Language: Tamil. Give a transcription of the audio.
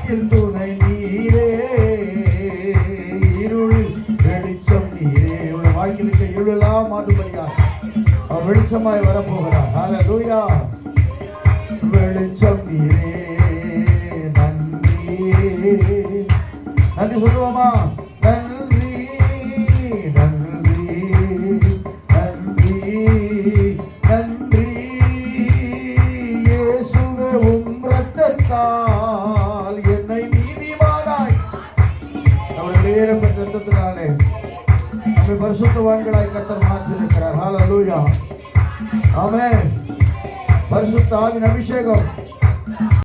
வாழ்க்கையில் துணை நீரே, இருளில் வெளிச்சம் நீரே. உங்க வாழ்க்கையில் இருளெல்லாம் மாற்றுபடியா வெளிச்சமாய் வரப்போகிறார். ஹல்லேலூயா. வெளிச்சம் நீரே, நன்றி நன்றி சொல்லுவோமா? நன்றி நன்றி நன்றி நன்றி இயேசுவே, உம் இரத்தத்தால் என்னை நீதிமானாய், அவருடைய ஏறப்பட்ட இரத்தத்தினாலே நம்மை பரிசுத்தவான்களாய் கர்த்தர் மாற்றியிருக்கிறார். ஹல்லேலூயா. ஆமென். பரிசுத்த ஆவியின் அபிஷேகம்